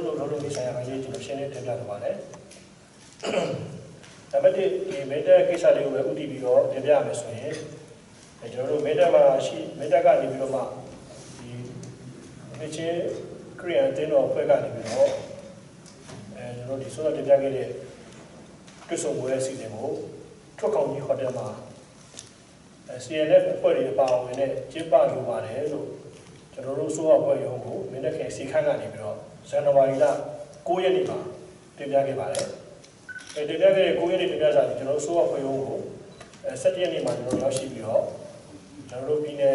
တို့လိုဒီဆိုင်ရာကြီးကျွန်တော်ရှင်းနေတင်ပြလိုပါတယ်ဒါပေမဲ့ဒီမေတ္တာကိစ္စလေးကိုပဲဥတည်ပြီးတော့တင်ပြရမယ်ဆိုရင်ကျွန်တော်တို့မေတ္တာမှာရှိမေတ္တာကနေပြီးတော့မှဒီအချင်းခရိယန်တင်းတော်ဖွဲ့ကနေပြီးတော့ကျွန်တော်ဒီဆိုတော့တင်ပြခဲ့တဲ့တွတ်ဆုံပွဲအစီအစဉ်ကိုထွက်ခေါင်ကြီးဟိုတယ်မှာCNF အဖွဲ့တွေပါဝင်တဲ့ကျင်းပလိုပါတယ်လို့ကျွန်တော်တို့ဆိုတော့အဖွဲ့ရုံးကိုမင်းတခင်စီခန့်ကနေပြီးတော့ဇန်နဝါရီလ9ရက်နေ့မှာတင်ပြခဲ့ပါတယ်တင်ပြခဲ့တဲ့9ရက်နေ့တင်ပြစာကျွန်တော်တို့ဆိုတော့အဖွဲ့ရုံးကို17ရက်နေ့မှာကျွန်တော်ရောက်ရှိပြီးတော့ကျွန်တော်တို့ပြည်နယ်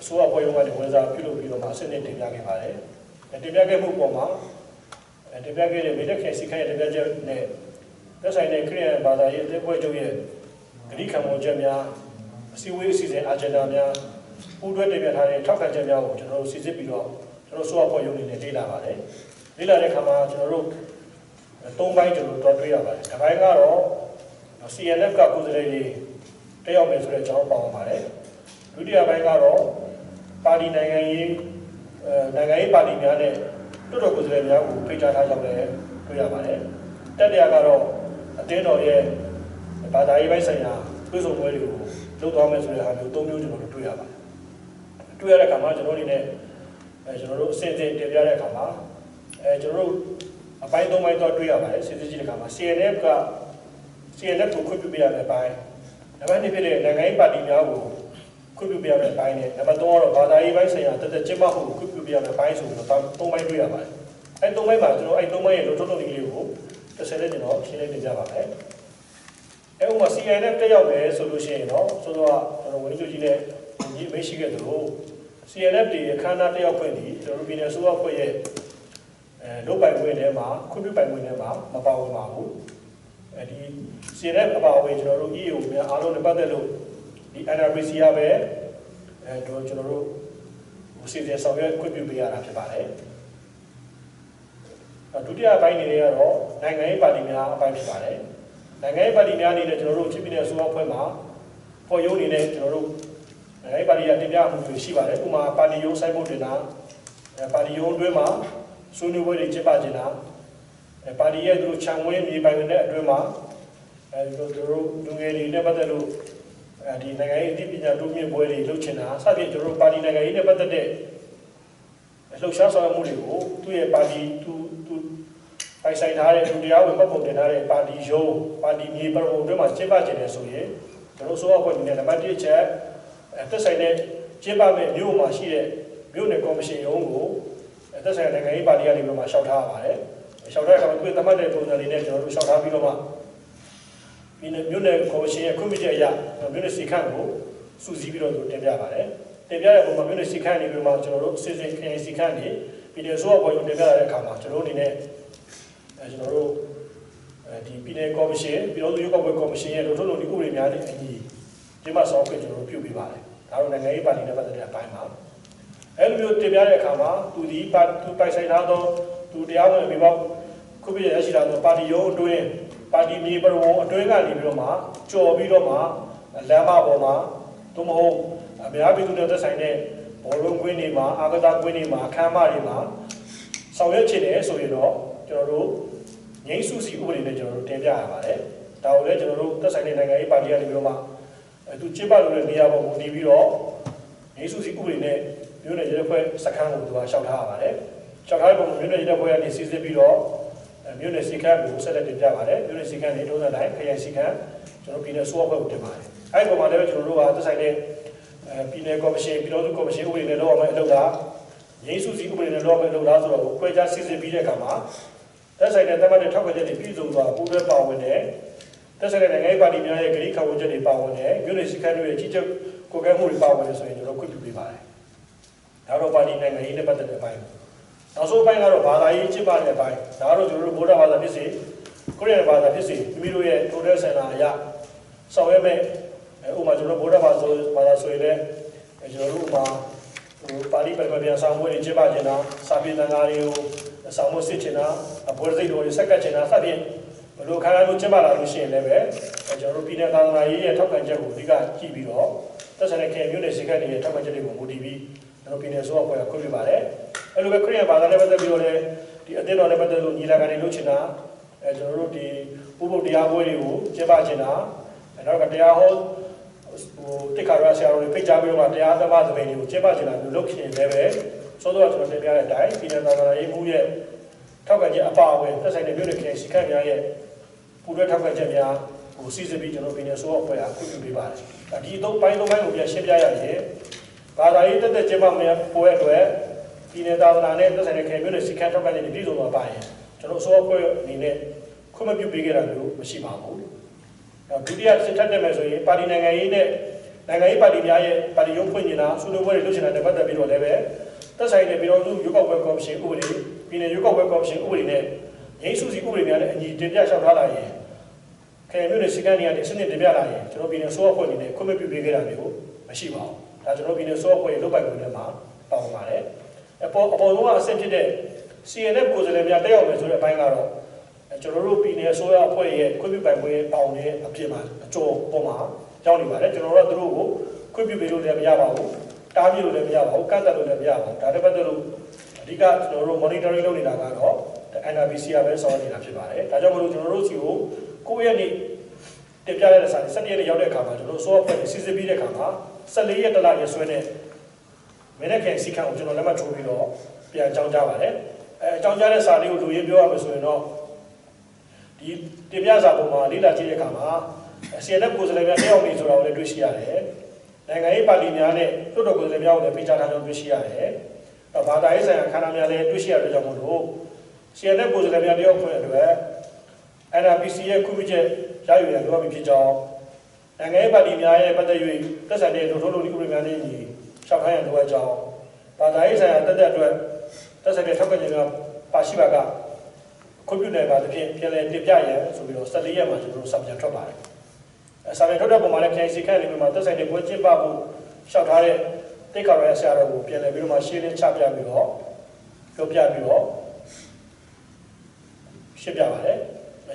အစိုးရအဖွဲ့ရုံးကနေဝန်စားပြုလုပ်ပြီးတော့မှအစနစ်တင်ပြခဲ့ပါတယ်တင်ပြခဲ့မှုပေါ်မှာတင်ပြခဲ့တဲ့မင်းတခင်စီခန့်ရဲ့တင်ပြချက်နဲ့သက်ဆိုင်တဲ့ခရိယန်ဘာသာရေးအဖွဲ့ချုပ်ရဲ့ဂရိခံဝန်ချက်များအစည်းအဝေးအစီအစဉ်အဂျင်ဒါများပူးတွဲတင်ပြထားတဲ့ထောက်ခံချက်များကိုကျွန်တော်တို့စစ်စစ်ပြီးတော့ကျွန်တော်ဆိုအပေါ်ရုံးနေနဲ့လေ့လာပါတယ်လေ့လာတဲ့အခါမှာကျွန်တော်တို့၃ပိုင်းကျွန်တော်တို့တွေ့ရပါတယ်တစ်ပိုင်းကတော့ CNF ကကိုယ်စားလှယ်တွေတက်ရောက်မယ်ဆိုတဲ့အကြောင်းပါဝင်ပါတယ်ဒုတိယပိုင်းကတော့ပါတီနိုင်ငံရေးပါတီများနဲ့တွတ်တော်ကိုယ်စားလှယ်များကိုဖိတ်ကြားထားကြောင်းလည်းတွေ့ရပါတယ်တတိယကတော့အသင်းတော်ရဲ့ဘာသာရေးပိုင်းဆိုင်ရာတွဲဆုံပွဲတွေကိုလုပ်သွားမယ်ဆိုတဲ့ဟာမျိုး၃မျိုးကျွန်တော်တို့တွေ့ရပါတယ်တွေ့ရတဲ့အခါမှာကျွန်တော်အနေနဲ့ကျွန်တော်တို့အစစ်အစစ်တင်ပြတဲ့အခါမှာကျွန်တော်တို့အပိုင်း၃ပိုင်းတော့တွေ့ရပါတယ်စစ်စစ်ကြည့်တဲ့အခါမှာ CNF ကိုခွင့်ပြုပေးရမယ့်ပိုင်းနံပါတ်2ဖြစ်တဲ့နိုင်ငံရေးပါတီများကိုခွင့်ပြုပေးရမယ့်ပိုင်းနဲ့နံပါတ်3ကတော့ဘာသာရေးပိုင်းဆိုင်ရာတက်တက်ကျင်းပမှုကိုခွင့်ပြုပေးရမယ့်ပိုင်းဆိုပြီးတော့၃ပိုင်းတွေ့ရပါတယ်၃ပိုင်းမှာကျွန်တော်၃ပိုင်းရဲ့လုံထုံးလုံနည်းလေးကိုတစ်ဆက်နဲ့ကျွန်တော်ရှင်းလင်းတင်ပြပါမယ်ဥပမာ CNF တက်ရောက်မယ်ဆိုလို့ရှိရင်တော့ဆိုတော့ကျွန်တော်ဝန်ကြီးကြီးနဲ့ညီမေးရှိခဲ့သလို CNF တွေအခမ်းအနားတက်ရောက်ခွင့်ဒီကျွန်တော်တို့ပြည်နယ်ဆိုအဖွဲ့ရဲ့လုပ်ပိုင်ခွင့်ထဲမှာခွင့်ပြုပိုင်ခွင့်ထဲမှာမပါဝင်ပါဘူးဒီ CNF အပါအဝင်ကျွန်တော်တို့ EAO များအားလုံးနဲ့ပတ်သက်လို့ဒီ NRPC ကပဲကျွန်တော်တို့စီစဉ်ဆောင်ရွက်ခွင့်ပြုပေးရတာဖြစ်ပါတယ်ဒုတိယပိုင်းနေကတော့နိုင်ငံရေးပါတီများအပိုင်းဖြစ်ပါတယ်နိုင်ငံရေးပါတီများအနေနဲ့ကျွန်တော်တို့ချင်းပြည်နယ်အစိုးရအဖွဲ့မှာပေါ်ရုံးအနေနဲ့ကျွန်တော်တို့နိုင်ငံရေးပါတီရတင်ပြမှုတွေရှိပါတယ်ဥပမာပါတီရုံးဆိုင်ဖို့တင်တာပါတီရုံးအတွင်းမှာဆွေးနွေးပွဲတွေကျင်းပခြင်းတာပါတီရဲ့သူတို့ခြံဝင်းမြေပိုင်တဲ့အတွင်းမှာသူတို့လူငယ်တွေနဲ့ပတ်သက်လို့ဒီနိုင်ငံရေးအသိပညာတိုးမြင့်ပွဲတွေလုပ်ချင်တာစသဖြင့်ကျွန်တော်တို့ပါတီနိုင်ငံရေးနဲ့ပတ်သက်တဲ့လှုပ်ရှားဆောင်ရွက်မှုတွေကိုသူ့ရဲ့ပါတီသူပိုင်ဆိုင်ထားတဲ့လူတရားဝင်ပတ်ပုံတင်ထားတဲ့ပါတီရုံးပါတီမြေပုံအတွင်းမှာကျင်းပခြင်းတယ်ဆိုရင်ကျွန်တော်ဆိုတော့အဖွဲ့နဲ့နံပါတ်1ချက်သက်ဆိုင်တဲ့ကျင်းပမဲ့မြို့မှာရှိတဲ့မြို့နယ်ကော်မရှင်ရုံးကိုသက်ဆိုင်တဲ့နိုင်ငံရေးပါတီကနေပြီးမှရှောက်ထားရပါတယ်ရှောက်ထားတဲ့အခါမှာသူ့သတ်မှတ်တဲ့ပုံစံလေးနဲ့ကျွန်တော်တို့ရှောက်ထားပြီးတော့မှမြို့နယ်ကော်မရှင်ရဲ့ခွင့်ပြုချက်အရမြို့နယ်စီခန့်ကိုစုစည်းပြီးတော့တင်ပြပါတယ်တင်ပြတဲ့ပုံမှာမြို့နယ်စီခန့်နေပြီးမှကျွန်တော်တို့စစ်စစ်ခရိုင်စီခန့်နေပြည်နယ်ဆိုတော့အဖွဲ့ကိုတင်ပြရတဲ့အခါမှာကျွန်တော်တို့အနေနဲ့ကျွန်တော်တို့ဒီပြည်နယ်ကော်မရှင်ပြည်တော်စုရွေးကောက်ပွဲကော်မရှင်ရဲ့လုံထုံးလုံနည်းဥပဒေများနဲ့အညီကျင်းပဆောင်ရွက်ကျွန်တော်တို့ပြုပေးပါတယ်ဒါတော့နိုင်ငံရေးပါတီနဲ့ပတ်သက်တဲ့အပိုင်းမှာအဲဒီလိုတင်ပြတဲ့အခါမှာသူပိုင်ဆိုင်ထားသောသူတရားဝင်ပြပေါ့ခုပြရရှိလာသောပါတီရုံးအတွင်းပါတီမြေပရုံအတွင်းကနေပြီးတော့မှကြော်ပြီးတော့မှလမ်းမပေါ်မှာသို့မဟုတ်အများပြည်သူတွေသက်ဆိုင်တဲ့ဘောလုံးကွင်းတွေမှာအာကစားကွင်းတွေမှာအခမ်းအနားတွေမှာဆောင်ရွက်ချင်တယ်ဆိုရင်တော့ကျွန်တော်တို့ငြိမ်းစုစီဥပဒေနဲ့ကျွန်တော်တို့တင်ပြရပါတယ်ဒါကိုလည်းကျွန်တော်တို့သက်ဆိုင်တဲ့နိုင်ငံရေးပါတီကနေပြီးတော့မှသူကျင်းပလို့တဲ့နေရာပေါ်ကိုနေပြီးတော့ငြိမ်းစုစီဥပဒေနဲ့မြို့နယ်ရဲဖွဲ့စခန်းကိုသူကရှောက်ထားရပါတယ်ရှောက်ထားတဲ့ပုံမြို့နယ်ရဲဖွဲ့ကနေစီစစ်ပြီးတော့မြို့နယ်စီခန်းကိုဆက်လက်တင်ပြပါတယ်မြို့နယ်စီခန်းနေတုံးစံတိုင်းခရိုင်စီခန်းကျွန်တော်ပြည်နယ်ဆိုအဖွဲ့ကိုတင်ပါတယ်အဲဒီပုံမှာလည်းကျွန်တော်တို့ကသက်ဆိုင်တဲ့ပြည်နယ်ကော်မရှင်ပြည်တော်စုကော်မရှင်ဥပဒေနဲ့လောက်အောင်အလုပ်ကငြိမ်းစုစီဥပဒေနဲ့လောက်အောင်အလုပ်လားဆိုတော့ခွဲခြားစီစစ်ပြီးတဲ့အခါမှာသက်ဆိုင်တဲ့တမန်တွေထောက်ခံချက်တွေပြည်စုံစွာပူးတွဲပါဝင်တဲ့သက်ဆိုင်တဲ့နိုင်ငံရေးပါတီများရဲ့ဂရိခံဝန်ချက်တွေပါဝင်တဲ့မြို့နယ်စီခန်းတွေရဲ့ကြီးကြပ်ကိုယ်ကဲမှုတွေပါဝင်နေဆိုရင်ကျွန်တော်ခွင့်ပြုပေးပါတယ်ဒါတော့ပါတီနိုင်ငံရေးနဲ့ပတ်သက်တဲ့အပိုင်းနောက်ဆုံးပိုင်းကတော့ဘာသာရေးကျင့်ပတဲ့အပိုင်းဒါကတော့ကျွန်တော်တို့ဗုဒ္ဓဘာသာဖြစ်စေခရစ်ယာန်ဘာသာဖြစ်စေမိမိတို့ရဲ့ထိုတဲ့ဆန္ဒအရဆောင်ရွက်မဲ့ဥပမာကျွန်တော်ဗုဒ္ဓဘာသာဆိုရင်လည်းကျွန်တော်တို့ဥပမာပါဠိပထမပြန်ဆောင်ပွဲတွေကျင့်ပခြင်းတာစာပေသံဃာတွေကိုဆောင်မစစ်ချင်တာအပွဲစိတ်တော်တွေဆက်ကတ်ချင်တာစသဖြင့်ဘယ်လိုခါတိုင်းလို့ကျင့်ပလာလို့ရှိရင်လည်းပဲကျွန်တော်တို့ပြည်내သာသနာရေးရဲ့ထောက်ခံချက်ကိုအဓိကကြည့်ပြီးတော့သက်ဆိုင်တဲ့ခရိုင်မြို့နယ်စီကတ်တွေရဲ့ထောက်ခံချက်တွေကိုမူတည်ပြီးကျွန်တော်ပြည်내ဆိုအဖွဲ့ကခွင့်ပြုပါတယ် အဲ့လိုပဲခရစ်ယာန်ဘာသာနဲ့ပတ်သက်ပြီးတော့လည်းဒီအသင်းတော်နဲ့ပတ်သက်လို့ညီလာခံတွေလုပ်ချင်တာကျွန်တော်တို့ဒီဥပုပ်တရားပွဲတွေကိုကျင်းပချင်တာနောက်ကတရားဟောတိခါရဆရာတော်တွေဖိတ်ကြားပြီးတော့တရားသမားသဘင်တွေကိုကျင်းပချင်တာမျိုးလုပ်ခင်လည်းပဲစောစောကကျွန်တော်တင်ပြတဲ့အတိုင်းပြည်내သာသနာရေးမှုရဲ့ထောက်ခံချက်အပါအဝင်သက်ဆိုင်တဲ့မြို့နယ်ခရိုင်စီကံများရဲ့ပူးတွဲထောက်ခံချက်များကိုစီစစ်ပြီးကျွန်တော်ပြည်내ဆိုတော့အဖွဲ့အားခွင့်ပြုပေးပါတယ်ဒီ၃ပိုင်းကိုပြန်ရှင်းပြရရင်ဘာသာရေးတက်ကျင်းပမယ့်ပွဲအတွက်ပြည်내သာသနာနဲ့သက်ဆိုင်တဲ့ခရိုင်မြို့နယ်စီကံထောက်ခံချက်တွေပြည်စုံသွားပါရင်ကျွန်တော်ဆိုတော့အဖွဲ့အနေနဲ့ခွင့်မပြုပေးခဲ့တာမျိုးမရှိပါဘူးဒုတိယစစ်ထပ်တက်မယ်ဆိုရင်ပါတီနိုင်ငံရေးနဲ့နိုင်ငံရေးပါတီများရဲ့ပါတီရုံးဖွင့်နေတာဆွေးနွေးပွဲတွေလုပ်ချင်တဲ့ပတ်သက်ပြီးတော့လည်းပဲသက်ဆိုင်တဲ့ပြည်တော်စုရွေးကောက်ပွဲကော်မရှင်ဥပဒေပြည်내ရွေးကောက်ပွဲကော်မရှင်ဥပဒေနဲ့ရင်းစုစီဥပဒေများနဲ့အညီတင်ပြလျှောက်ထားလာရင်ခရိုင်မြို့နယ်စီကံတွေကနေစနစ်တင်ပြလာရင်ကျွန်တော်ပြည်내ဆိုအဖွဲ့အနေနဲ့ခွင့်မပြုပေးခဲ့တာမျိုးမရှိပါဘူးဒါကျွန်တော်ပြည်내ဆိုအဖွဲ့လုပ်ပိုင်ခွင့်ထဲမှာပါဝင်ပါတယ်အပေါ်ဆုံးကအဆင့်ဖြစ်တဲ့ CNF ကိုယ်စားလှယ်များတက်ရောက်မယ်ဆိုတဲ့အပိုင်းကတော့ကျွန်တော်တို့ပြည်내ဆိုအဖွဲ့ရဲ့ခွင့်ပြုပိုင်ခွင့်ပေါင်းတဲ့အပြင်မှာအကျော်ပေါ်မှာကြောင်းနေပါတယ်ကျွန်တော်တို့ကသူတို့ကိုခွင့်ပြုပေးလို့လည်းမရပါဘူးတားမြစ်လို့လည်းမရပါဘူးကန့်သတ်လို့လည်းမရပါဘူးဒါတပတ်တလို့အဓိကကျွန်တော်တို့ monitoring လုပ်နေတာကတော့ NRBC ကပဲဆောင်နေတာဖြစ်ပါတယ်ဒါကြောင့်မလို့ကျွန်တော်တို့စီကို9ရက်နေ့တင်ပြရတဲ့စာ17ရက်နေ့ရောက်တဲ့အခါမှာကျွန်တော်တို့ software ကိုစီစစ်ပြီးတဲ့အခါမှာ14ရက်တလရက်စွဲနဲ့မင်းနဲ့ခင်စီခံကိုကျွန်တော်လက်မှတ်ထိုးပြီးတော့ပြန်အကြောင်းကြားပါတယ်အကြောင်းကြားတဲ့စာလေးကိုလူရင်းပြောရမယ်ဆိုရင်တော့ဒီတင်ပြစာပုံမှာလေ့လာကြည့်တဲ့အခါမှာCNF ကိုယ်စားလှယ်များတယောက်နေဆိုတာကိုလည်းတွေ့ရှိရတယ်နိုင်ငံရေးပါတီများနဲ့လွှတ်တော်ကိုယ်စားလှယ်များကိုလည်းဖိတ်ကြားထားကြောင်းတွေ့ရှိရတယ်ဘာသာရေးဆိုင်ရာခန္ဓာများလည်းတွေ့ရှိရတဲ့ကြောင့်မို့လို့ CNF ကိုယ်စားလှယ်များတယောက်ဖွင့်အတွက် NRPC ရဲ့ခွင့်ပြုချက်ရယူရလိုအပ်ပြီးဖြစ်ကြောင်းနိုင်ငံရေးပါတီများရဲ့ပတ်သက်၍သက်ဆိုင်တဲ့လူထုလူဥပဒေများနဲ့ညီရှောက်ထားရန်လိုအပ်ကြောင်းဘာသာရေးဆိုင်ရာတက်အတွက်သက်ဆိုင်တဲ့ထောက်ခံချက်များပါရှိပါကခွင့်ပြုနိုင်ပါသဖြင့်ပြန်လည်တင်ပြရန်ဆိုပြီးတော့14ရက်မှာကျွန်တော်တို့စာပြန်ထွက်ပါတယ်စာပြန်ထွက်တဲ့ပုံမှာလည်းခရိုင်စီကံနေမှာသက်ဆိုင်တဲ့ပွဲကျင်းပဖို့ရှောက်ထားတဲ့တိတ်ခါရဆရာတော်ကိုပြန်လည်ပြီးတော့မှရှင်းလင်းချပြပြီးတော့ပြောပြပြီးတော့ရှင်းပြပါတယ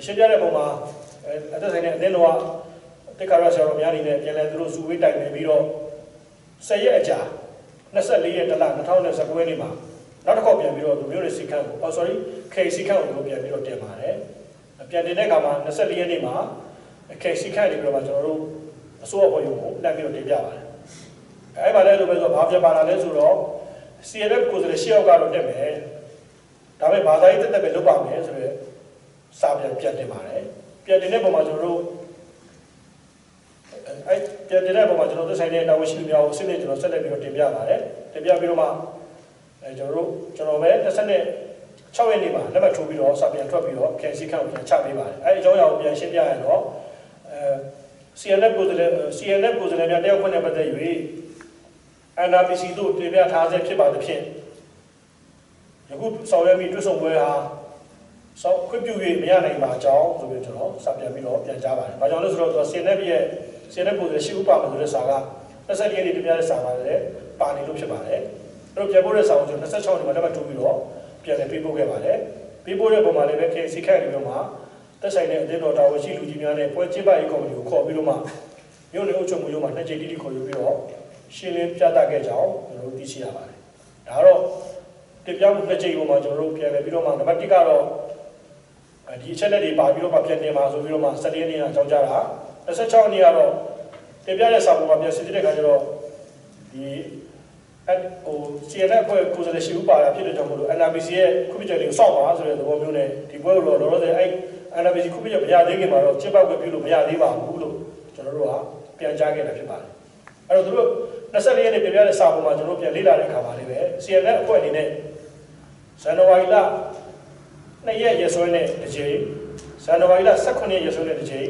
်ရှင်းပြတဲ့ပုံမှာသက်ဆိုင်တဲ့အသင်းတော်ကတိတ်ခါရဆရာတော်များအနေနဲ့ပြန်လည်သူတို့စုဝေးတိုင်ပင်ပြီးတော့10ရက်အကြာ24ရက်တလ2019ရက်နေ့မှာနောက်တစ်ခေါက်ပြန်ပြီးတော့မြို့နယ်စီကံကိုခရိုင်စီကံကိုပြန်ပြီးတော့တင်ပါတယ်ပြန်တင်တဲ့အခါမှာ24ရက်နေ့မှာခရိုင်စီကံနေပြီးတော့ကျွန်တော်တို့အစိုးရအဖွဲ့ရုံးကိုတက်ပြီးတော့တင်ပြပါတယ်အဲ့ပါလဲလို့ပဲဆိုတော့ဘာပြန်ပါလာလဲဆိုတော့ CNF ကိုယ်စားလှယ်10ယောက်ကတော့တက်မယ်ဒါပေမဲ့ဘာသာရေးတက်ပဲလုပ်ပါမယ်ဆိုတော့စာပြန်တင်ပါတယ်ပြန်တင်တဲ့ပုံမှာကျွန်တော်တို့အဲ့ပြန်တင်တဲ့ပုံမှာကျွန်တော်တို့ဆိုင်တဲ့တာဝန်ရှိသူများကိုစစ်နေကျွန်တော်ဆက်လက်ပြီးတော့တင်ပြပါတယ်တင်ပြပြီးတော့မှကျွန်တော်ပဲ26ရက်နေ့မှာလက်မှတ်ထိုးပြီးတော့စာပြန်ထွက်ပြီးတော့ကန်စီခန့်ကိုပြန်ချပေးပါတယ်အဲ့ဒီအကြောင်းအရာကိုပြန်ရှင်းပြရတော့CNF ကိုယ်စားလှယ်များတယောက်ခွင့်နဲ့ပတ်သက်၍ NRPC တို့တင်ပြထားဆဲဖြစ်ပါသဖြင့်ယခုဆောင်ရွက်ပြီးတွဲဆုံပွဲဟာခွင့်ပြု၍မရနိုင်ပါကြောင်းဆိုပြီးကျွန်တော်စာပြန်ပြီးတော့ပြန်ကြားပါတယ်။ဘာကြောင့်လဲဆိုတော့CNF ကိုယ်စားလှယ်ရှိဥပမာဆိုတဲ့စာက27ရက်နေ့တင်ပြတဲ့စာပါလေပါနေလို့ဖြစ်ပါတယ်။အဲ့တော့ပြန်ပို့တဲ့စာကိုကျွန်တော်26ရက်နေ့မှာလက်မှတ်ထိုးပြီးတော့ပြန်လည်ပေးပို့ခဲ့ပါတယ်။ပေးပို့တဲ့ပုံမှာလည်းပဲ KC ခန့်နေပြီးတော့မှသက်ဆိုင်တဲ့အသင်းတော်တာဝန်ရှိလူကြီးများနဲ့ပွဲကျင်းပရေးကော်မတီကိုခေါ်ပြီးတော့မှမြို့နယ်အုပ်ချုပ်မှုရုံးမှာ2ကြိမ်တိတိခေါ်ယူပြီးတော့ရှင်းလင်းပြသခဲ့ကြအောင်ကျွန်တော်တို့သိရှိရပါတယ်။ဒါကတော့တင်ပြမှု2ကြိမ်ပေါ်မှာကျွန်တော်တို့ပြန်လည်ပြီးတော့မှနံပါတ်1ကတော့ဒီအချက်လက်တွေပါပြီးတော့မှပြန်တင်ပါဆိုပြီးတော့မှ17ရက်နေ့ကအကြောင်းကြားတာ26ရက်နေ့ကတော့တင်ပြတဲ့စာပေါ်မှာပြန်စစ်တဲ့ခါကျတော့ဒီCNF အဖွဲ့ကိုယ်စားလှယ်ရှိဥပါတာဖြစ်တဲ့ကြောင့်မို့လို့ NRPC ရဲ့ခွင့်ပြုချက်တွေကိုစောင့်ပါဆိုတဲ့သဘောမျိုးနဲ့ဒီပွဲကိုတော့လောလောဆယ်အဲ့ NRPC ခွင့်ပြုချက်မရသေးခင်မှာတော့ကျင်းပခွင့်ပြုလို့မရသေးပါဘူးလို့ကျွန်တော်တို့ကပြန်ကြားခဲ့တာဖြစ်ပါတယ်အဲ့တော့သူတို့24ရက်နေ့တင်ပြတဲ့စာပေါ်မှာကျွန်တော်ပြန်လေ့လာတဲ့အခါမှာလည်းပဲ CNF အဖွဲ့အနေနဲ့ဇန်နဝါရီလ2ရက်ရက်စွဲနဲ့တစ်ကြိမ်ဇန်နဝါရီလ18ရက်ရက်စွဲနဲ့တစ်ကြိမ်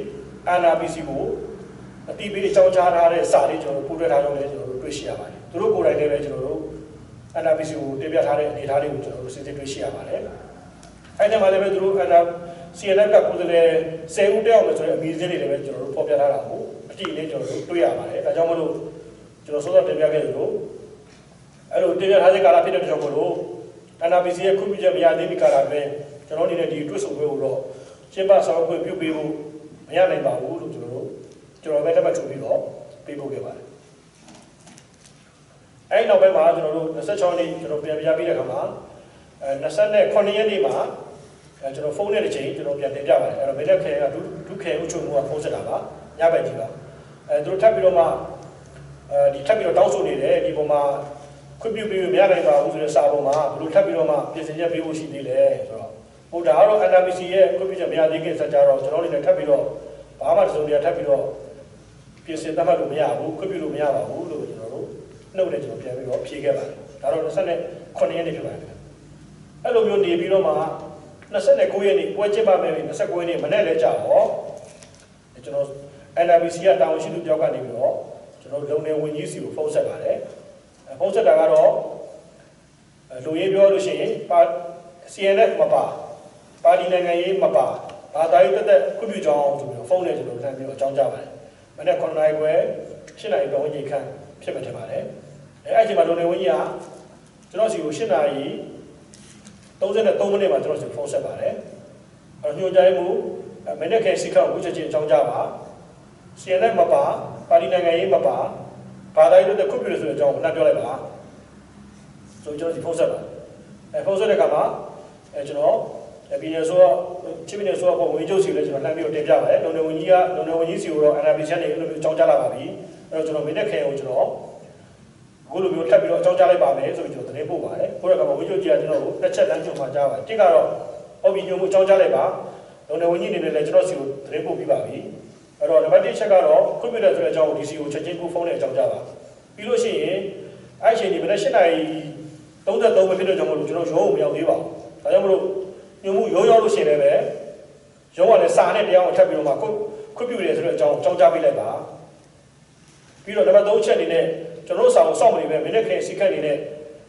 NRPC ကိုအတိအပေးအကြောင်းကြားထားတဲ့စာလေးကျွန်တော်တို့ပို့ထွက်ထားကြောင်းလည်းကျွန်တော်တို့တွေ့ရှိရပါတယ်သူတို့ကိုယ်တိုင်လည်းပဲကျွန်တော်တို့ NRPC ကိုတင်ပြထားတဲ့အနေအထားလေးကိုကျွန်တော်တို့စစ်စစ်တွေ့ရှိရပါတယ်အဲ့ဒီမှာလည်းပဲသူတို့ CNF ကကိုယ်စားလှယ်10ဦးတက်အောင်လို့ဆိုတဲ့အမည်စင်းတွေလည်းပဲကျွန်တော်တို့ဖော်ပြထားတာကိုအတိအလေးကျွန်တော်တို့တွေ့ရပါတယ်ဒါကြောင့်မလို့ကျွန်တော်စောစောတင်ပြခဲ့သလိုအဲ့လိုတင်ပြထားတဲ့ကာလဖြစ်တဲ့ကြောင့်မလို့ NRPC ရဲ့ခွင့်ပြုချက်မရသေးတဲ့ကာလအတွင်းကျွန်တော်အနေနဲ့ဒီတွေ့ဆုံပွဲကိုတော့ကျင်းပဆောင်ခွင့်ပြုပေးဖို့မရနိုင်ပါဘူးလို့ကျွန်တော်ပဲလက်မှတ်ထိုးပြီးတော့ပေးပို့ခဲ့ပါတယ် အဲ့နောက်ပိုင်းမှာကျွန်တော်တို့26နှစ်ကျွန်တော်ပြန်ပြပြီးတဲ့ခါမှာ29ရက်နေ့မှာကျွန်တော်ဖုန်းနဲ့တစ်ချိန်ကျွန်တော်ပြန်တင်ပြပါတယ်အဲ့တော့မင်းလက်ခဲကဒုခဲဥချုပ်မှုကဖုန်းဆက်တာပါညဘက်ကြီးပါသူတို့ထပ်ပြီးတော့မှဒီထပ်ပြီးတော့တောင်းဆိုနေတယ်ဒီပုံမှာခွင့်ပြုပြီးမရနိုင်ပါဘူးဆိုတဲ့စာပုံမှာဘယ်လိုထပ်ပြီးတော့မှပြင်ဆင်ချက်ပေးဖို့ရှိသေးလဲဆိုတော့ဟိုဒါကတော့ NRPC ရဲ့ခွင့်ပြုချက်မရသေးခင်ဆက်ကြတော့ကျွန်တော်တို့လည်းထပ်ပြီးတော့ဘာမှစုံတရားထပ်ပြီးတော့ပြင်ဆင်သတ်မှတ်လို့မရဘူးခွင့်ပြုလို့မရပါဘူးလို့ကျွန်တော်တို့နှုတ်နဲ့ကျွန်တော်ပြန်ပြီးတော့ဖြေခဲ့ပါတယ်ဒါတော့29ရက်နေ့ဖြစ်ပါတယ်အဲ့လိုမျိုးနေပြီးတော့မှ29ရက်နေ့ပွဲကျင်းပမယ်29ရက်နေ့မနေ့လဲကြာတော့ကျွန်တော် NRPC ကတာဝန်ရှိသူတယောက်ကနေပြီးတော့ကျွန်တော်လုံနေဝင်ကြီးစီကိုဖုန်းဆက်ပါတယ်ဖုန်းဆက်တာကတော့လူရေးပြောလို့ရှိရင်CNF မပါတီနိုင်ငံရေးမပါဘာသာရေးတက်ခွင့်ပြုကြောင်းဆိုပြီးဖုန်းနဲ့ကျွန်တော်လှမ်းပြီးတော့အကြောင်းကြားပါတယ်မနေ့9နာရီခွဲ10နာရီပတ်ဝန်းကျင်ခန့်ဖြစ်မှထင်ပါတယ်အဲ့ဒီမှာလုံနေဝင်ကြီးကကျွန်တော်စီကို10နာရီ33မိနစ်မှာကျွန်တော်စီဖုန်းဆက်ပါတယ်ညွှန်ကြားမှုမနေ့ကစီကောက်ဦးချက်ချင်းအကြောင်းကြားပါ CNF မပါတီနိုင်ငံရေးမပါဘာသာရေးတက်ခွင့်ပြုလို့ဆိုတဲ့အကြောင်းကိုလှမ်းပြောလိုက်ပါဆိုကျွန်တော်စီဖုန်းဆက်ပါဖုန်းဆက်တဲ့အခါမှာကျွန်တော်ပြည်နယ်ဆိုတော့ချင်းပြည်နယ်ဆိုတော့ဝင်ကျုပ်စီလည်းကျွန်တော်လှမ်းပြီးတော့တင်ပြပါတယ်လုံနေဝင်ကြီးစီကိုတော့ NRPC နဲ့အဲ့လိုမျိုးအကြောင်းကြားလာပါပြီအဲ့တော့ကျွန်တော်မင်းနဲ့ခင်ကိုကျွန်တော်အခုလိုမျိုးထပ်ပြီးတော့အကြောင်းကြားလိုက်ပါမယ်ဆိုပြီးကျွန်တော်သတင်းပို့ပါတယ်ပို့တဲ့အခါမှာဝင်ကျုပ်ကြီးကကျွန်တော်ကိုတစ်ချက်လမ်းညွှန်မှာကြားပါတယ်တစ်ကတော့ဟုတ်ပြီညွှန်မှုအကြောင်းကြားလိုက်ပါလုံနေဝင်ကြီးအနေနဲ့လည်းကျွန်တော်စီကိုသတင်းပို့ပြီးပါပြီအဲ့တော့နံပါတ်1ချက်ကတော့ခွင့်ပြုတဲ့ဆိုတဲ့အကြောင်းကို DC ကိုချက်ချင်းကိုဖုန်းနဲ့အကြောင်းကြားပါပြီးလို့ရှိရင်အဲ့ချိန်ဒီမနေ့8နာရီ33မိနစ်ကြောင့်မလို့ကျွန်တော်ရုံးကိုမရောက်သေးပါဘူးဒါကြောင့်မလို့ညွှန်မှုရောလို့ရှိရင်လည်းရုံးကလည်းစာနဲ့တရားကိုထပ်ပြီးတော့မှခွင့်ပြုတယ်ဆိုတဲ့အကြောင်းကြောင်းကြားပေးလိုက်ပါပြီးတော့နံပါတ်3ချက်အနေနဲ့ကျွန်တော်စာကိုစောင့်မနေပဲမိနစ်ခန့်စီကတ်နေတဲ့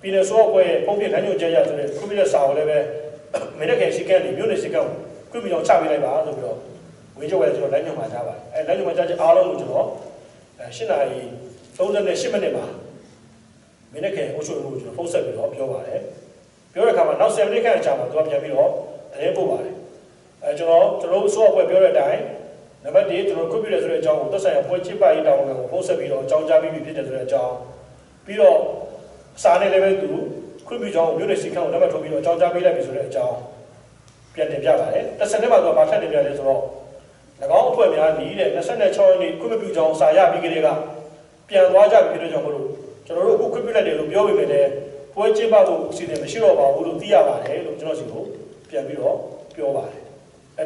ပြည်နယ်စိုးအဖွဲ့ရဲ့ပုံပြလမ်းညွှန်ချက်ရဆိုတဲ့ခွင့်ပြုတဲ့စာကိုလည်းပဲမိနစ်ခန့်စီကတ်နေမြို့နယ်စီကတ်ခွင့်ပြုအောင်ချပေးလိုက်ပါဆိုပြီးတော့ဝင်ချုပ်ရကျွန်တော်လမ်းညွှန်မှာကြားပါတယ်အဲလမ်းညွှန်မှာကြားချက်အားလုံးကိုကျွန်တော်8နာရီ38မိနစ်မှာမိနစ်ခန့်အုပ်ချုပ်မှုကိုကျွန်တော်ဖုန်းဆက်ပြီးတော့ပြောပါတယ်ပြောတဲ့အခါမှာနောက်7မိနစ်ခန့်ကြာမှာသူကပြန်ပြီးတော့သတင်းပို့ပါတယ်ကျွန်တော်ဆိုအဖွဲ့ပြောတဲ့အတိုင်းနံပါတ်1ကျွန်တော်ခွင့်ပြုတယ်ဆိုတဲ့အကြောင်းကိုသက်ဆိုင်ရာပွဲချစ်ပါရေးတောင်းကိုဖုန်းဆက်ပြီးတော့အကြောင်းကြားပြီးဖြစ်တယ်ဆိုတဲ့အကြောင်းပြီးတော့စာနဲ့လည်းပဲသူခွင့်ပြုကြောင်းကိုမြို့နယ်စီကံကိုလက်မှတ်ထိုးပြီးတော့အကြောင်းကြားပေးလိုက်ပြီဆိုတဲ့အကြောင်းပြန်တင်ပြပါတယ်တစ်ဆက်တည်းမှာသူကဘာထပ်တင်ပြလဲဆိုတော့၎င်းအဖွဲ့များဒီတဲ့26ရက်နေ့ခွင့်ပြုကြောင်းစာရပြီးကလေးကပြန်သွားကြပြီဖြစ်တဲ့ကြောင့်မလို့ကျွန်တော်တို့အခုခွင့်ပြုလိုက်တယ်လို့ပြောပေမဲ့လည်းပွဲကျင်းပဖို့အစီအစဉ်မရှိတော့ပါဘူးလို့သိရပါတယ်လို့ကျွန်တော်စီကိုပြန်ပြီးတော့ပြောပါတယ်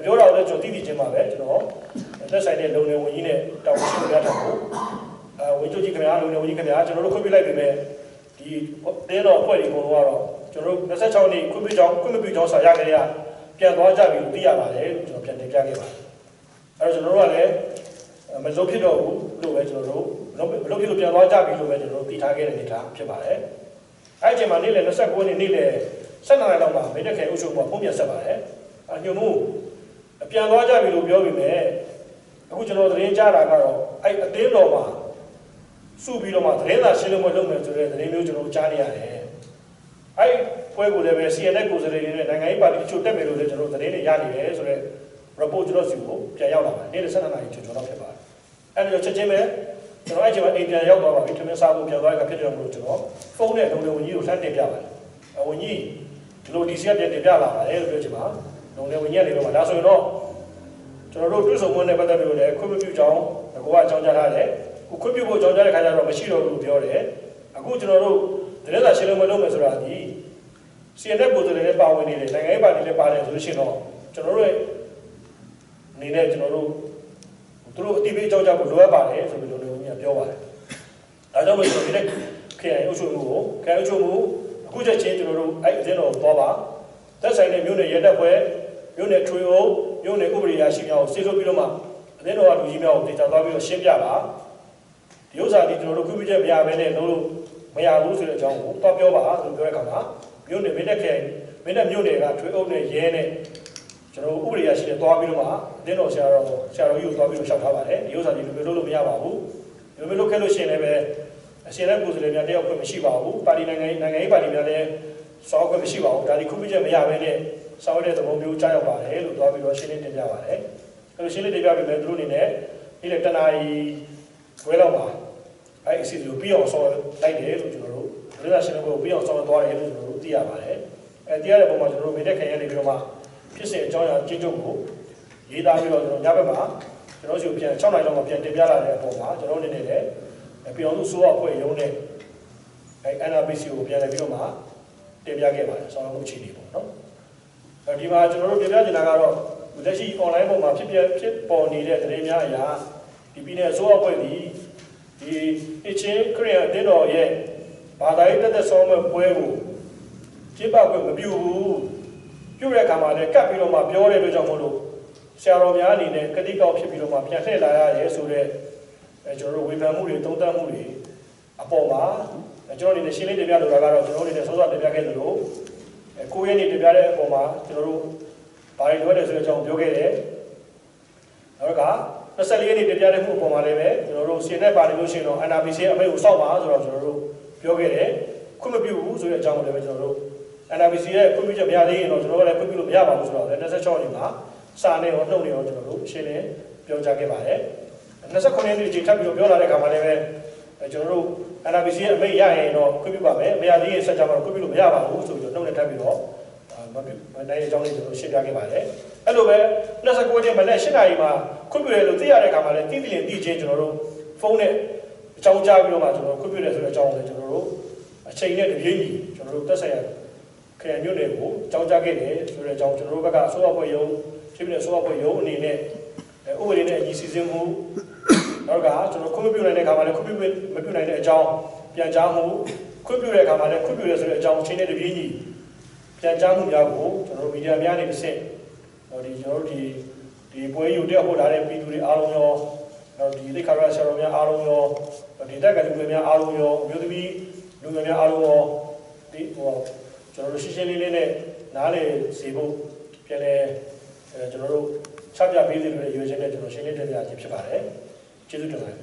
ပြောတာလည်းကျွန်တော်သိချင်းပါပဲကျွန်တော်သက်ဆိုင်တဲ့လုံနေဝင်ကြီးနဲ့တောင်းဆိုရတာကိုဝင်ချုပ်ကြီးခင်ဗျာလုံနေဝင်ကြီးခင်ဗျာကျွန်တော်တို့ခွင့်ပြုလိုက်ပေမဲ့ဒီတင်းတော်အဖွဲ့တွေကတော့ကျွန်တော်တို့26နှစ်ခွင့်ပြုကြောင်းစာရခဲ့ရပြန်သွားကြပြီလို့သိရပါတယ်လို့ကျွန်တော်ပြန်တင်ပြခဲ့ပါတယ်အဲ့တော့ကျွန်တော်တို့ကလည်းမလုပ်ဖြစ်တော့ဘူးလို့ပဲကျွန်တော်တို့မလုပ်ဖြစ်လို့ပြန်သွားကြပြီလို့ပဲကျွန်တော်တို့သိထားခဲ့တဲ့အနေအထားဖြစ်ပါတယ်အဲ့ဒီအချိန်မှာနေ့လယ်29ရက်နေ့လယ်12နာရီလောက်မှာမိနစ်ခဲအုပ်ချုပ်ဖို့ပုံပြန်ဆက်ပါတယ်ညွှန်မှုပြန်သွားကြပြီလို့ပြောပြီးမဲ့အခုကျွန်တော်သတင်းကြားတာကတော့အဲ့အတင်းတော်မှာစုပြီးတော့မှသတင်းစာရှင်းလင်းပွဲလုပ်မယ်ဆိုတဲ့သတင်းမျိုးကျွန်တော်ကြားနေရတယ်အဲ့ပွဲကိုလည်းပဲ CNF ကိုယ်စားလှယ်တွေနဲ့နိုင်ငံရေးပါတီချို့တက်မယ်လို့လည်းကျွန်တော်သတင်းတွေရနေတယ်ဆိုတော့ report ကျွန်တော်စီကိုပြန်ရောက်လာပါတယ်နေ့လယ်12နာရီကျွန်တော်ဖြစ်ပါတယ်အဲ့ဒါချက်ချင်းပဲကျွန်တော်အဲ့ချိန်မှာအိမ်ပြန်ရောက်သွားပါပြီထမင်းစားဖို့ပြန်သွားရတာဖြစ်တယ်လို့ကျွန်တော်ဖုန်းနဲ့လုံလုံဝင်ကြီးကိုလှမ်းတင်ပြပါတယ်ဝင်ကြီးဒီလို DC ကပြန်တင်ပြလာပါတယ်လို့ပြောချင်ပါလုံလုံဝင်ကြီးကနေတော့ဒါဆိုရင်တော့ကျွန်တော်တို့တွေ့ဆုံမှုနဲ့ပတ်သက်ပြီးတော့လည်းခွင့်ပြုကြောင်းကိုကအကြောင်းကြားထားတယ်ခုခွင့်ပြုဖို့ကြောင်းကြားတဲ့ခါကျတော့မရှိတော့ဘူးလို့ပြောတယ်အခုကျွန်တော်တို့သတင်းစာရှင်းလင်းပွဲလုပ်မယ်ဆိုတာဒီ CNF ကိုယ်စားလှယ်တွေပါဝင်နေတယ်နိုင်ငံရေးပါတီတွေပါတယ်ဆိုလို့ရှိရင်တော့ကျွန်တော်တို့ရဲ့အနေနဲ့ကျွန်တော်တို့သူတို့အတိအပေးအကြောင်းကြားဖို့လိုအပ်ပါတယ်ဆိုပြီးတော့လည်းပြောပါတယ်ဒါကြောင့်မို့ကျွန်တော်ဒီနေ့ခရိုင်အုပ်ချုပ်မှုအခုချက်ချင်းကျွန်တော်တို့အဲ့အသင်းတော်သွားပါသက်ဆိုင်တဲ့မြို့နယ်ရဲတပ်ဖွဲ့မြို့နယ်ထွေအုပ်မြို့နယ်ဥပဒေရရှိများကိုစေလွှတ်ပြီးတော့မှအသင်းတော်ကလူကြီးများကိုဒေတာသွားပြီးတော့ရှင်းပြပါဒီဥစ္စာဒီကျွန်တော်တို့ခွင့်ပြုချက်မရဘဲနဲ့လို့မရဘူးဆိုတဲ့အကြောင်းကိုတော့ပြောပါလို့ပြောတဲ့အခါမှာမြို့နယ်မင်းတပ်ခရိုင်မင်းတပ်မြို့နယ်ကထွေအုပ်နဲ့ရဲနဲ့ကျွန်တော်ဥပဒေရရှိတဲ့သွားပြီးတော့မှအသင်းတော်ဆရာတော်ကြီးကိုသွားပြီးတော့ရှောက်ထားပါတယ်ဒီဥစ္စာဒီလိုမျိုးလုပ်လို့မရပါဘူးဒီလိုမျိုးလုပ်ခဲ့လို့ရှိရင်လည်းပဲအရှင်တဲ့ကိုယ်စားလှယ်များတယောက်ခွင့်မရှိပါဘူးပါတီနိုင်ငံရေးပါတီများလည်းစောခွင့်မရှိပါဘူးဒါဒီခွင့်ပြုချက်မရဘဲနဲ့စောတဲ့သဘောမျိုးကြားရောက်ပါတယ်လို့သွားပြီးတော့ရှင်းလင်းတင်ပြပါတယ်အဲလိုရှင်းလင်းတင်ပြပြီးမယ်သူတို့အနေနဲ့ဒီလေတနာရီဝဲလောက်မှာ အဲ့အစီအစဉ်ကိုပြီးအောင်ဆောင်လိုက်တယ်လို့ကျွန်တော်တို့ဒေသရှင်တွေကိုပြီးအောင်ဆောင်သွားတယ်လို့ကျွန်တော်တို့သိရပါတယ်အဲ့ဒီရတဲ့ပုံမှာကျွန်တော်တို့မိတဲ့ခင်ရနေပြီးတော့မှဖြစ်စဉ်အကြောင်းအရာချင်းချုပ်ကိုရေးသားပြီးတော့ကျွန်တော်ညဘက်မှာကျွန်တော်စီကိုပြန်6နိုင်လောက်မှပြန်တင်ပြလာတဲ့အပေါ်မှာကျွန်တော်အနေနဲ့လည်းပြည်အောင်စုစိုးအဖွဲ့ရုံးနဲ့အဲ့ NRPC ကိုပြန်လည်ပြီးတော့မှတင်ပြခဲ့ပါတယ်ဆောင်ရွက်မှုအခြေအနေပေါ့နော်ဒီမှာကျွန်တော်တို့တင်ပြနေတာကတော့လက်ရှိ online ပေါ်မှာဖြစ်ပေါ်နေတဲ့သတင်းများအရာဒီပြည်နယ်အစိုးရအဖွဲ့ဒီအချင်းခရီးအသင်းတော်ရဲ့ဘာသာရေးတက်ဆောင်းမဲ့ပွဲကိုကျင်းပခွင့်မပြုဘူးပြုတဲ့အခါမှာလည်းကတ်ပြီးတော့မှပြောတဲ့အတွက်ကြောင့်မို့လို့ဆရာတော်များအနေနဲ့ကတိကောက်ဖြစ်ပြီးတော့မှပြန်လှည့်လာရရဲဆိုတော့ကျွန်တော်တို့ဝေဖန်မှုတွေသုံးသပ်မှုတွေအပေါ်မှာကျွန်တော်အနေနဲ့ရှင်းလင်းတင်ပြလိုတာကတော့ကျွန်တော်အနေနဲ့စောစောတင်ပြခဲ့သလိုကိုယ့်ရဲ့နေတင်ပြတဲ့အပေါ်မှာကျွန်တော်တို့ဘာတွေလိုတယ်ဆိုတဲ့အကြောင်းပြောခဲ့တယ်နောက်က24ရက်နေ့တင်ပြတဲ့မှုအပေါ်မှာလည်းပဲကျွန်တော်တို့ရှင်းတဲ့ပါနေလို့ရှိရင်တော့ NRPC အမိန့်ကိုစောင့်ပါဆိုတော့ကျွန်တော်တို့ပြောခဲ့တယ်ခွင့်မပြုဘူးဆိုတဲ့အကြောင်းကိုလည်းပဲကျွန်တော်တို့ NRPC ရဲ့ခွင့်ပြုချက်မရသေးရင်တော့ကျွန်တော်တို့လည်းခွင့်ပြုလို့မရပါဘူးဆိုတော့လည်း26ရက်မှာစာနဲ့ရောနှုတ်နဲ့ရောကျွန်တော်တို့ရှင်းလင်းပြောကြားခဲ့ပါတယ်29ရက်နေ့ချိန်ထပ်ပြီးတော့ပြောလာတဲ့အခါမှာလည်းပဲကျွန်တော်တို့ NRPC ရဲ့အမိန့်ရရင်တော့ခွင့်ပြုပါမယ်မရသေးရင်ဆက်ကြမှာတော့ခွင့်ပြုလို့မရပါဘူးဆိုပြီးတော့နှုတ်နဲ့ထပ်ပြီးတော့မနိုင်တဲ့အကြောင်းလေးကျွန်တော်ရှင်းပြခဲ့ပါတယ်အဲ့လိုပဲ29ရက်မနေ့8နာရီမှာခွင့်ပြုတယ်လို့သိရတဲ့အခါမှာလည်းတိတိလင်းသိချင်းကျွန်တော်တို့ဖုန်းနဲ့အကြောင်းကြားပြီးတော့မှကျွန်တော်ခွင့်ပြုတယ်ဆိုတဲ့အကြောင်းကိုကျွန်တော်တို့အချိန်နဲ့တပြေးညီကျွန်တော်တို့တက်ဆိုင်ရာခရိုင်မြို့နယ်ကိုအကြောင်းကြားခဲ့တယ်ဆိုတဲ့အကြောင်းကျွန်တော်တို့ဘက်ကအစိုးရဖွဲ့ရုံးဖြစ်ပြီးတဲ့အစိုးရဖွဲ့ရုံးအနေနဲ့ဥပဒေနဲ့အညီစီစဉ်မှုနောက်ကကျွန်တော်ခွင့်ပြုနိုင်တဲ့အခါမှာလည်းခွင့်ပြုမပြုနိုင်တဲ့အကြောင်းပြန်ကြားမှုခွင့်ပြုတဲ့အခါမှာလည်းခွင့်ပြုတယ်ဆိုတဲ့အကြောင်းအချိန်နဲ့တပြေးညီပြန်ကြားမှုများကိုကျွန်တော်တို့မီဒီယာများနေတစ်ဆင့်ဒီကျွန်တော်တို့ဒီပွဲယူတဲ့ဟိုလာတဲ့ပြည်သူတွေအားလုံးရောဒီသိခါရဆရာတော်များအားလုံးရောဒီတက်ကလူငယ်များအားလုံးရောအမျိုးသမီးလူငယ်များအားလုံးရောဒီကျွန်တော်တို့ရှင်းရှင်းလေးလေးနဲ့နားလည်စေဖို့ပြန်လဲကျွန်တော်တို့ချပြပေးသေးတယ်ရွေးချက်နဲ့ကျွန်တော်ရှင်းလင်းတင်ပြခြင်းဖြစ်ပါတယ်ကျေးဇူးတင်ပါတယ်